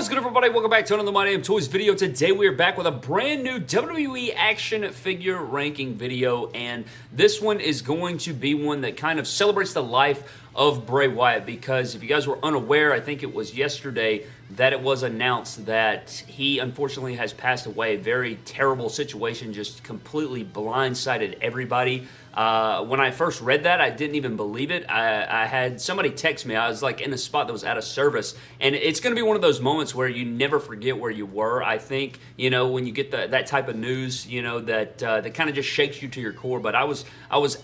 What is good, everybody? Welcome back to another My Damn Toys video. Today we are back with a brand new WWE action figure ranking video, and this one is going to be one that kind of celebrates the life of Bray Wyatt, because if you guys were unaware, I think it was yesterday that it was announced that he unfortunately has passed away. Very terrible situation, just completely blindsided everybody. When I first read that, I didn't even believe it. I had somebody text me. I was like in a spot that was out of service, and it's going to be one of those moments where you never forget where you were. I think, you know, when you get that type of news, you know, that kind of just shakes you to your core. But I was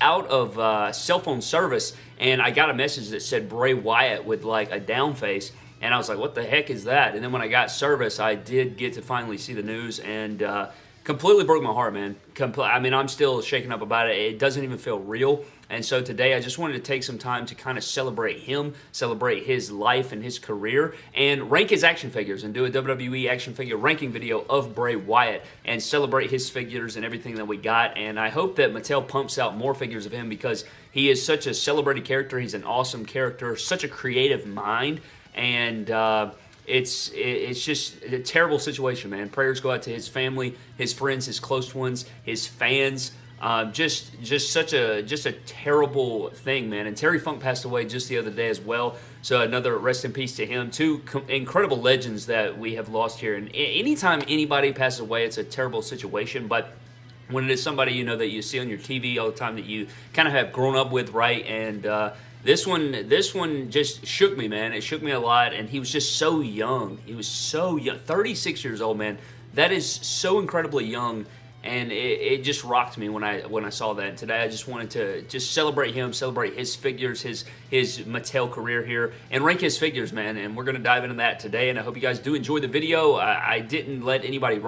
out of cell phone service, and I got a message that said Bray Wyatt with like a down face. And I was like, what the heck is that? And then when I got service, I did get to finally see the news, and completely broke my heart, man. I mean, I'm still shaken up about it. It doesn't even feel real. And so today, I just wanted to take some time to kind of celebrate him, celebrate his life and his career, and rank his action figures and do a WWE action figure ranking video of Bray Wyatt and celebrate his figures and everything that we got. And I hope that Mattel pumps out more figures of him, because he is such a celebrated character. He's an awesome character, such a creative mind, and it's just a terrible situation, man. Prayers go out to his family, his friends, his close ones, his fans. Just a terrible thing, man. And Terry Funk passed away just the other day as well. So another rest in peace to him. Two incredible legends that we have lost here. And anytime anybody passes away, it's a terrible situation. But when it is somebody, you know, that you see on your TV all the time, that you kind of have grown up with, right? And this one just shook me, man. It shook me a lot, and he was just so young. He was so young, 36 years old, man. That is so incredibly young, and it just rocked me when I saw that. And today I just wanted to just celebrate him, celebrate his figures, his Mattel career here, and rank his figures, man. And we're gonna dive into that today. And I hope you guys do enjoy the video. I didn't let anybody,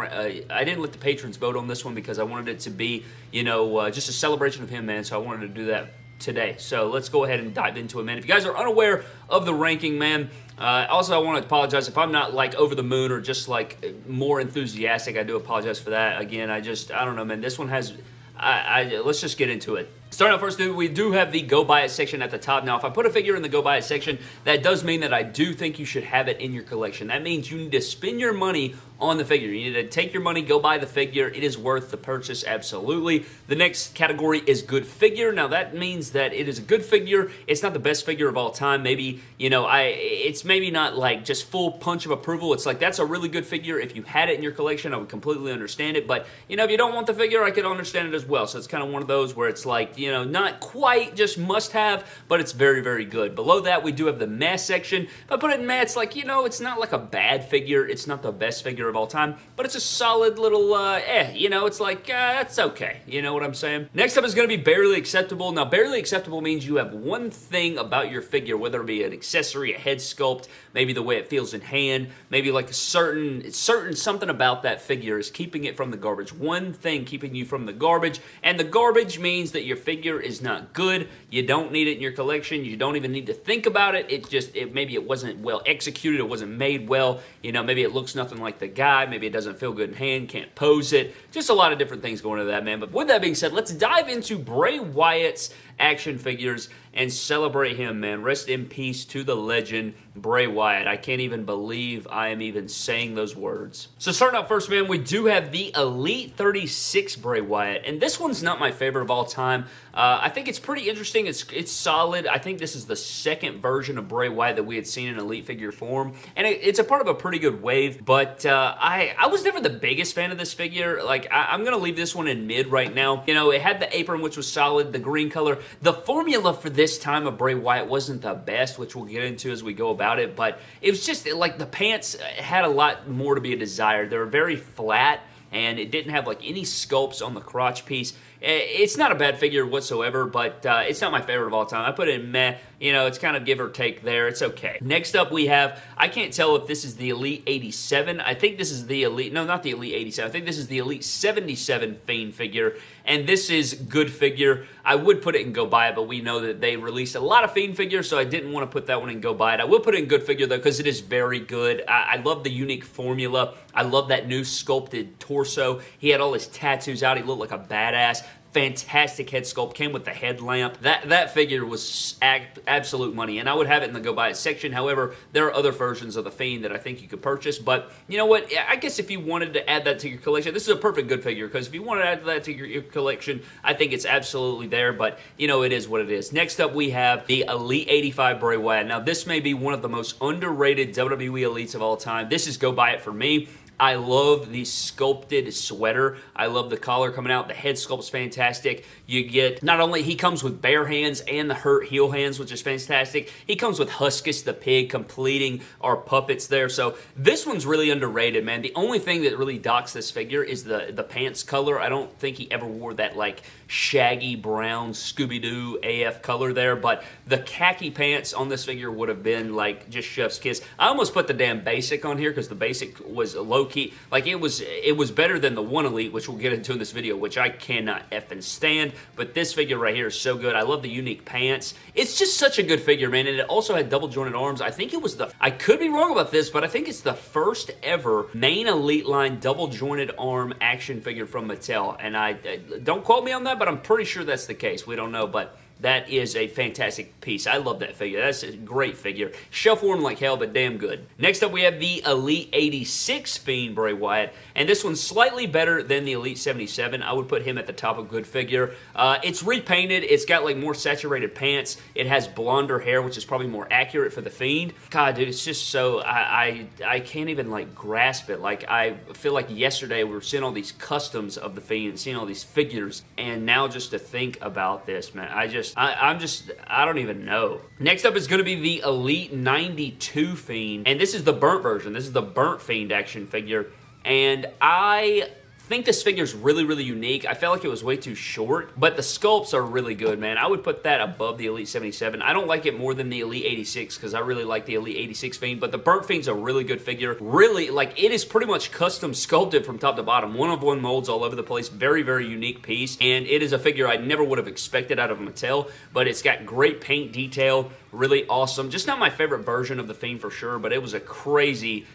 I didn't let the patrons vote on this one, because I wanted it to be, you know, just a celebration of him, man. So I wanted to do that today. So let's go ahead and dive into it, man. If you guys are unaware of the ranking, man, also I want to apologize if I'm not like over the moon or just like more enthusiastic. I do apologize for that. Again, I don't know, man. This one has, let's just get into it. Starting out first, we do have the Go Buy It section at the top. Now, if I put a figure in the Go Buy It section, that does mean that I do think you should have it in your collection. That means you need to spend your money on the figure. You need to take your money, go buy the figure. It is worth the purchase, absolutely. The next category is good figure. Now, that means that it is a good figure. It's not the best figure of all time. Maybe, you know, it's maybe not like just full punch of approval. It's like, that's a really good figure. If you had it in your collection, I would completely understand it. But, you know, if you don't want the figure, I could understand it as well. So it's kind of one of those where it's like, you know, not quite just must have, but it's very, very good. Below that, we do have the meh section. If I put it in meh, it's like, you know, it's not like a bad figure. It's not the best figure of all time, but it's a solid little, you know, it's like, that's okay. You know what I'm saying? Next up is going to be barely acceptable. Now, barely acceptable means you have one thing about your figure, whether it be an accessory, a head sculpt, maybe the way it feels in hand, maybe like a certain something about that figure is keeping it from the garbage. One thing keeping you from the garbage, and the garbage means that your figure is not good. You don't need it in your collection. You don't even need to think about it. Maybe it wasn't well executed. It wasn't made well. You know, maybe it looks nothing like the guy. Maybe it doesn't feel good in hand. Can't pose it. Just a lot of different things going into that, man. But with that being said, let's dive into Bray Wyatt's action figures and celebrate him, man. Rest in peace to the legend, Bray Wyatt. I can't even believe I am even saying those words. So starting out first, man, we do have the Elite 36 Bray Wyatt, and this one's not my favorite of all time. I think it's pretty interesting. It's solid. I think this is the second version of Bray Wyatt that we had seen in Elite figure form, and it's a part of a pretty good wave, but I was never the biggest fan of this figure. Like, I'm going to leave this one in mid right now. You know, it had the apron, which was solid, the green color. The formula for this time of Bray Wyatt wasn't the best, which we'll get into as we go about it, but it was just like the pants had a lot more to be desired. They were very flat, and it didn't have like any sculpts on the crotch piece. It's not a bad figure whatsoever, but it's not my favorite of all time. I put it in meh. You know, it's kind of give or take there. It's okay. Next up, we have, I can't tell if this is the Elite 87. I think this is the Elite, no, not the Elite 87. I think this is the Elite 77 Fiend figure, and this is good figure. I would put it in Go Buy It, but we know that they released a lot of Fiend figures, so I didn't want to put that one in Go Buy It. I will put it in good figure, though, because it is very good. I love the unique formula. I love that new sculpted torso. He had all his tattoos out. He looked like a badass. Fantastic head sculpt, came with the headlamp. That figure was absolute money, and I would have it in the go buy it section. However, there are other versions of the Fiend that I think you could purchase, but you know what? I guess if you wanted to add that to your collection, this is a perfect good figure, because if you wanted to add that to your collection, I think it's absolutely there, but you know, it is what it is. Next up, we have the Elite 85 Bray Wyatt. Now, this may be one of the most underrated WWE Elites of all time. This is go buy it for me. I love the sculpted sweater. I love the collar coming out. The head sculpt's fantastic. You get, not only, he comes with bare hands and the hurt heel hands, which is fantastic. He comes with Huskus the pig completing our puppets there. So this one's really underrated, man. The only thing that really docks this figure is the pants color. I don't think he ever wore that like shaggy brown Scooby-Doo AF color there, but the khaki pants on this figure would have been like just chef's kiss. I almost put the damn basic on here because the basic was low key, like it was better than the one Elite, which we'll get into in this video, which I cannot effing stand. But this figure right here is so good. I love the unique pants. It's just such a good figure, man. And it also had double jointed arms. I think it was I could be wrong about this, but I think it's the first ever main Elite line double jointed arm action figure from Mattel. And I don't quote me on that, but I'm pretty sure that's the case. We don't know, but that is a fantastic piece. I love that figure. That's a great figure. Shelf warm like hell, but damn good. Next up, we have the Elite 86 Fiend Bray Wyatt, and this one's slightly better than the Elite 77. I would put him at the top of good figure. It's repainted. It's got like more saturated pants. It has blonder hair, which is probably more accurate for the Fiend. God, dude, it's just so, I can't even like grasp it. Like, I feel like yesterday we were seeing all these customs of the Fiend and seeing all these figures, and now just to think about this, man, I don't even know. Next up is going to be the Elite 92 Fiend, and this is the burnt version. This is the burnt Fiend action figure, and I think this figure is really, really unique. I felt like it was way too short, but the sculpts are really good, man. I would put that above the Elite 77. I don't like it more than the Elite 86 because I really like the Elite 86 Fiend, but the Burnt Fiend's a really good figure. Really, like, it is pretty much custom sculpted from top to bottom. One-of-one molds all over the place. Very, very unique piece, and it is a figure I never would have expected out of Mattel, but it's got great paint detail, really awesome. Just not my favorite version of the Fiend for sure, but it was a crazy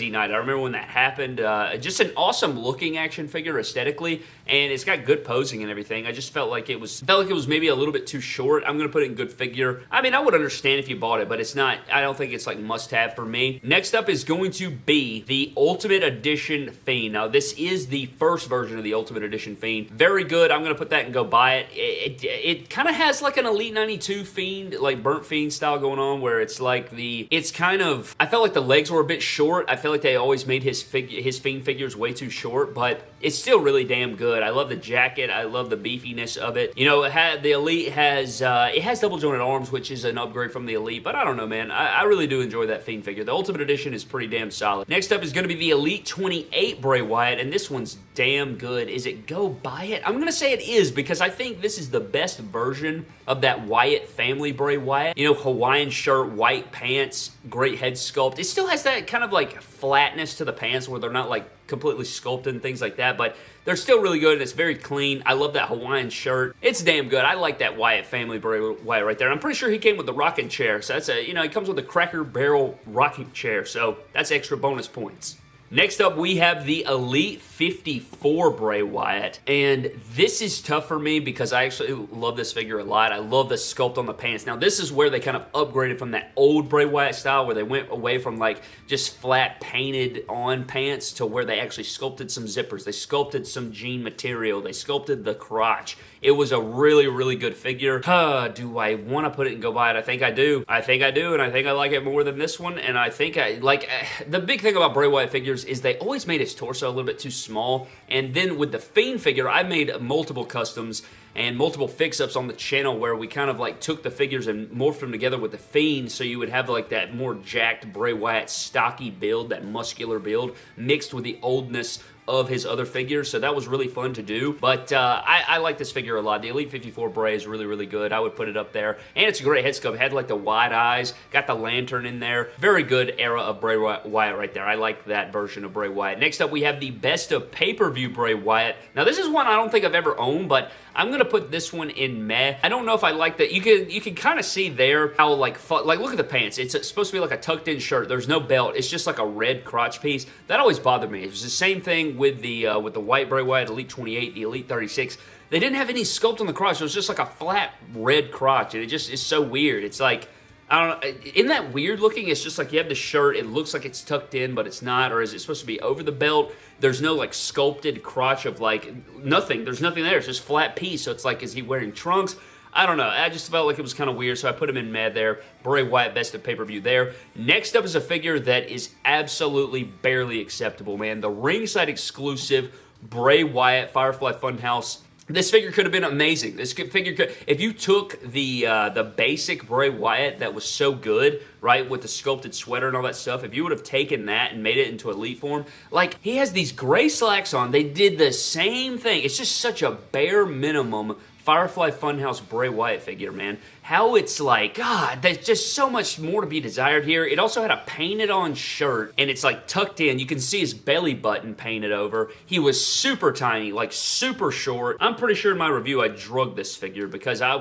night. I remember when that happened. Just an awesome looking action figure aesthetically, and it's got good posing and everything. I just felt like it was maybe a little bit too short. I'm gonna put it in good figure. I mean, I would understand if you bought it, but it's not. I don't think it's like must have for me. Next up is going to be the Ultimate Edition Fiend. Now, this is the first version of the Ultimate Edition Fiend. Very good. I'm gonna put that and go buy it. It kind of has like an Elite 92 Fiend, like burnt Fiend style going on, where it's like it's kind of. I felt like the legs were a bit short. I feel like they always made his Fiend figures way too short, but it's still really damn good. I love the jacket. I love the beefiness of it. You know, the Elite has double jointed arms, which is an upgrade from the Elite, but I don't know, man. I really do enjoy that Fiend figure. The Ultimate Edition is pretty damn solid. Next up is going to be the Elite 28 Bray Wyatt, and this one's damn good. Is it go buy it? I'm going to say it is, because I think this is the best version of that Wyatt family Bray Wyatt. You know, Hawaiian shirt, white pants, great head sculpt. It still has that kind of like flatness to the pants where they're not like completely sculpted and things like that, but they're still really good and it's very clean. I love that Hawaiian shirt. It's damn good. I like that Wyatt family Bray Wyatt right there. I'm pretty sure he came with the rocking chair, so that's he comes with a Cracker Barrel rocking chair, so that's extra bonus points. Next up, we have the Elite 54 Bray Wyatt, and this is tough for me because I actually love this figure a lot. I love the sculpt on the pants. Now, this is where they kind of upgraded from that old Bray Wyatt style where they went away from like just flat painted on pants to where they actually sculpted some zippers. They sculpted some jean material. They sculpted the crotch. It was a really, really good figure. Do I want to put it and go buy it? I think I do. And I think I like it more than this one, and I think I like... The big thing about Bray Wyatt figures is they always made his torso a little bit too small, and then with the Fiend figure, I made multiple customs and multiple fix-ups on the channel where we kind of like took the figures and morphed them together with the Fiend, so you would have like that more jacked Bray Wyatt stocky build, that muscular build, mixed with the oldness of his other figures, so that was really fun to do. But I like this figure a lot. The Elite 54 Bray is really, really good. I would put it up there. And it's a great head sculpt. It had like the wide eyes, got the lantern in there. Very good era of Bray Wyatt right there. I like that version of Bray Wyatt. Next up, we have the Best of Pay-Per-View Bray Wyatt. Now, this is one I don't think I've ever owned, but I'm gonna put this one in meh. I don't know if I like that. You can kind of see there how like look at the pants. It's supposed to be like a tucked in shirt. There's no belt. It's just like a red crotch piece. That always bothered me. It was the same thing with the white Bray Wyatt Elite 28, the Elite 36. they didn't have any sculpt on the crotch. It was just like a flat red crotch, and it just is so weird. It's like, I don't know, isn't that weird looking? It's just like you have the shirt, it looks like it's tucked in, but it's not, or is it supposed to be over the belt? There's no like sculpted crotch of like nothing. There's nothing there. It's just flat piece. So it's like, is he wearing trunks? I don't know. I just felt like it was kind of weird, so I put him in med there. Bray Wyatt, best of pay-per-view there. Next up is a figure that is absolutely barely acceptable, man. The ringside exclusive Bray Wyatt Firefly Funhouse. This figure could have been amazing. This figure could, if you took the basic Bray Wyatt that was so good, right, with the sculpted sweater and all that stuff, if you would have taken that and made it into elite form, like, he has these gray slacks on. They did the same thing. It's just such a bare minimum Firefly Funhouse Bray Wyatt figure, man. How it's like, God, there's just so much more to be desired here. It also had a painted on shirt, and it's like tucked in. You can see his belly button painted over. He was super tiny, like super short. I'm pretty sure in my review I drugged this figure because I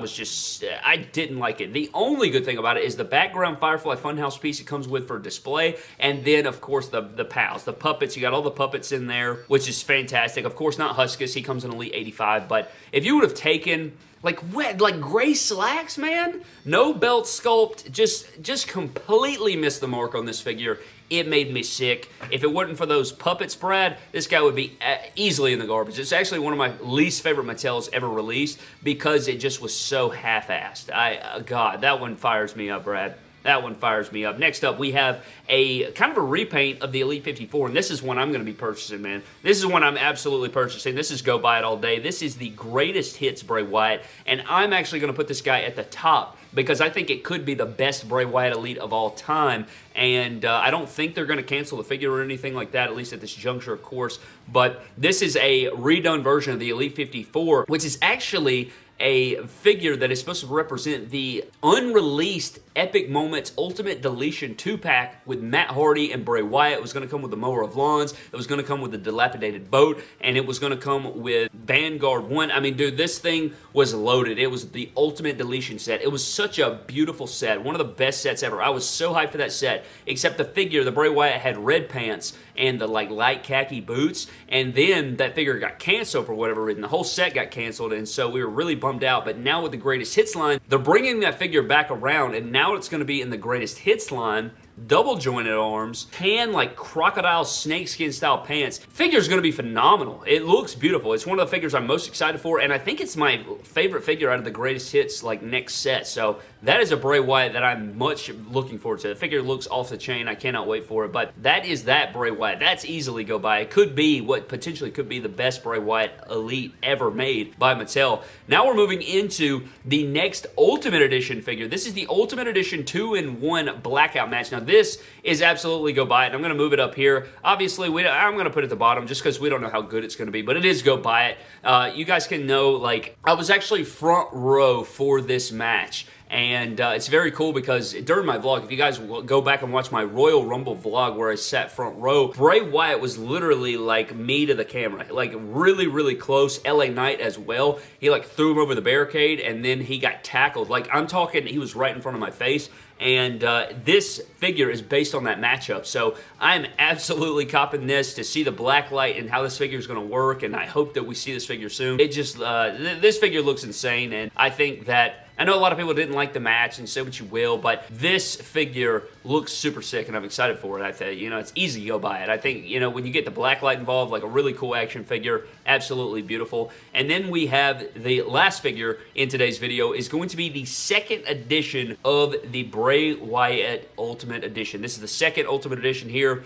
didn't like it. The only good thing about it is the background Firefly Funhouse piece it comes with for display, and then, of course, the pals, the puppets. You got all the puppets in there, which is fantastic. Of course, not Huskus. He comes in Elite 85, but if you would have taken like gray slacks, man, no belt sculpt, just completely missed the mark on this figure. It made me sick. If it wasn't for those puppets, Brad, this guy would be easily in the garbage. It's actually one of my least favorite Mattels ever released because it just was so half-assed. God, that one fires me up, Brad. That one fires me up. Next up, we have a kind of a repaint of the Elite 54, and this is one I'm going to be purchasing, man. This is one I'm absolutely purchasing. This is go buy it all day. This is the greatest hits Bray Wyatt, and I'm actually going to put this guy at the top because I think it could be the best Bray Wyatt Elite of all time, and I don't think they're going to cancel the figure or anything like that, at least at this juncture, of course, but this is a redone version of the Elite 54, which is actually a figure that is supposed to represent the unreleased Epic Moments Ultimate Deletion 2-pack with Matt Hardy and Bray Wyatt. It was going to come with the Mower of Lawns, it was going to come with the Dilapidated Boat, and it was going to come with Vanguard 1. I mean, dude, this thing was loaded. It was the Ultimate Deletion set. It was such a beautiful set, one of the best sets ever. I was so hyped for that set, except the figure, the Bray Wyatt had red pants and the like light khaki boots, and then that figure got canceled for whatever reason. The whole set got canceled, and so we were really bummed out. But now with the Greatest Hits line, they're bringing that figure back around, and now it's going to be in the Greatest Hits line. Double jointed arms, tan like crocodile snakeskin style pants. Figure's going to be phenomenal. It looks beautiful. It's one of the figures I'm most excited for, and I think it's my favorite figure out of the Greatest Hits like next set. So that is a Bray Wyatt that I'm much looking forward to. The figure looks off the chain. I cannot wait for it. But that is that Bray Wyatt. That's easily go buy. It could be what potentially could be the best Bray Wyatt Elite ever made by Mattel. Now we're moving into the next Ultimate Edition figure. This is the Ultimate Edition 2-in-1 Blackout match. Now this is absolutely go buy it, and I'm going to move it up here. Obviously, I'm going to put it at the bottom just because we don't know how good it's going to be, but it is go buy it. You guys can know, like, I was actually front row for this match, and it's very cool because during my vlog, if you guys go back and watch my Royal Rumble vlog where I sat front row, Bray Wyatt was literally like me to the camera, like really, really close. LA Knight as well. He like threw him over the barricade, and then he got tackled. Like, I'm talking, he was right in front of my face. And this figure is based on that matchup. So I'm absolutely copping this to see the black light and how this figure is going to work. And I hope that we see this figure soon. It just, this figure looks insane. And I think that, I know a lot of people didn't like the match, and say what you will, but this figure looks super sick, and I'm excited for it. I think, you know, it's easy to go buy it. I think, you know, when you get the black light involved, like a really cool action figure, absolutely beautiful. And then we have the last figure in today's video is going to be the second edition of the Bray Wyatt Ultimate Edition. This is the second Ultimate Edition here.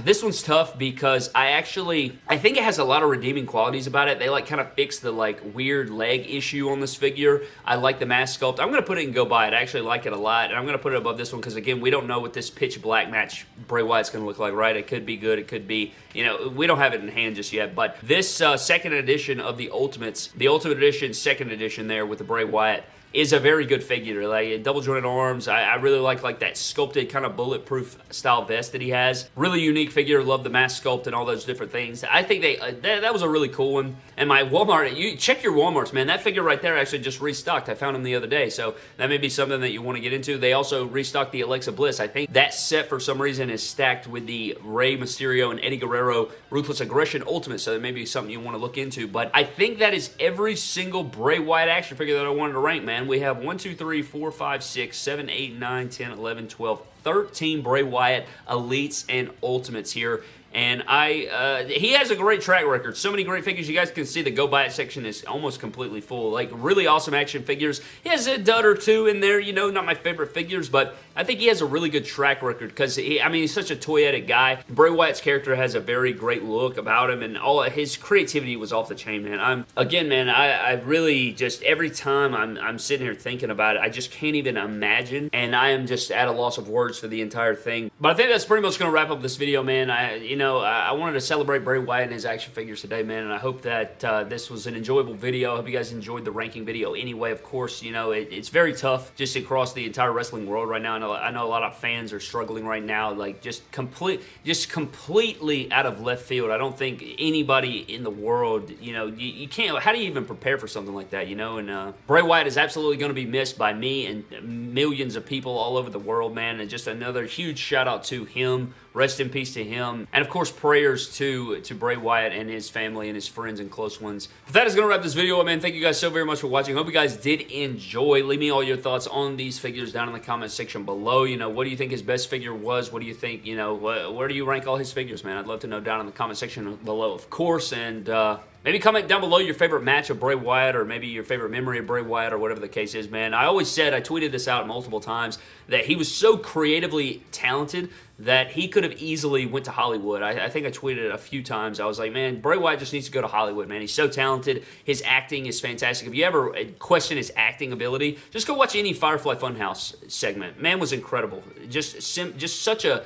This one's tough because I think it has a lot of redeeming qualities about it. They like kind of fix the like weird leg issue on this figure. I like the mask sculpt. I'm going to put it in go buy it. I actually like it a lot, and I'm going to put it above this one because, again, we don't know what this pitch black match Bray Wyatt's going to look like, right? It could be good. It could be, you know, we don't have it in hand just yet, but this second edition of the Ultimates, the Ultimate Edition, second edition there with the Bray Wyatt, is a very good figure. Like double jointed arms. I really like that sculpted kind of bulletproof style vest that he has. Really unique figure. Love the mask sculpt and all those different things. I think that was a really cool one. And my Walmart, you check your Walmarts, man. That figure right there actually just restocked. I found him the other day, so that may be something that you want to get into. They also restocked the Alexa Bliss. I think that set for some reason is stacked with the Rey Mysterio and Eddie Guerrero Ruthless Aggression Ultimate, so that may be something you want to look into. But I think that is every single Bray Wyatt action figure that I wanted to rank, man. We have 1, 2, 3, 4, 5, 6, 7, 8, 9, 10, 11, 12, 13 Bray Wyatt Elites and Ultimates here. And he has a great track record. So many great figures. You guys can see the Go Buy It section is almost completely full. Like, really awesome action figures. He has a dud or two in there, you know, not my favorite figures, but I think he has a really good track record because, he's such a toyetic guy. Bray Wyatt's character has a very great look about him, and all his creativity was off the chain, man. I really just, every time I'm sitting here thinking about it, I just can't even imagine, and I am just at a loss of words for the entire thing. But I think that's pretty much going to wrap up this video, man. I wanted to celebrate Bray Wyatt and his action figures today, man, and I hope that this was an enjoyable video. I hope you guys enjoyed the ranking video anyway. Of course, it's very tough just across the entire wrestling world right now. I know a lot of fans are struggling right now, like just completely out of left field. I don't think anybody in the world, you can't, how do you even prepare for something like that, and Bray Wyatt is absolutely going to be missed by me and millions of people all over the world, man, and just another huge shout out to him. Rest in peace to him. And of course, prayers to Bray Wyatt and his family and his friends and close ones. But that is going to wrap this video up, man. Thank you guys so very much for watching. Hope you guys did enjoy. Leave me all your thoughts on these figures down in the comment section below. What do you think his best figure was? What do you think, where do you rank all his figures, man? I'd love to know down in the comment section below, of course. And maybe comment down below your favorite match of Bray Wyatt, or maybe your favorite memory of Bray Wyatt, or whatever the case is, man. I always said, I tweeted this out multiple times, that he was so creatively talented that he could have easily went to Hollywood. I think I tweeted it a few times. I was like, man, Bray Wyatt just needs to go to Hollywood, man. He's so talented. His acting is fantastic. If you ever question his acting ability, just go watch any Firefly Funhouse segment. Man was incredible. Just such a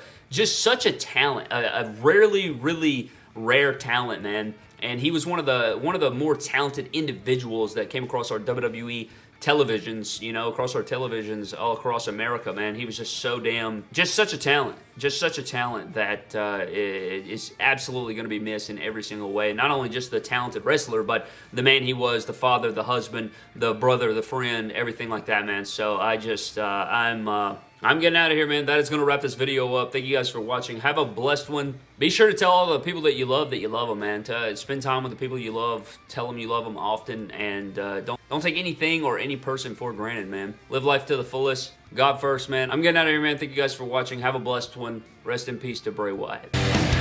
talent, a really rare talent, man. And he was one of the more talented individuals that came across our WWE televisions, across our televisions all across America, man. He was just such a talent that is absolutely going to be missed in every single way. Not only just the talented wrestler, but the man he was, the father, the husband, the brother, the friend, everything like that, man. So I'm getting out of here, man. That is going to wrap this video up. Thank you guys for watching. Have a blessed one. Be sure to tell all the people that you love them, man. Spend time with the people you love. Tell them you love them often. And don't take anything or any person for granted, man. Live life to the fullest. God first, man. I'm getting out of here, man. Thank you guys for watching. Have a blessed one. Rest in peace to Bray Wyatt.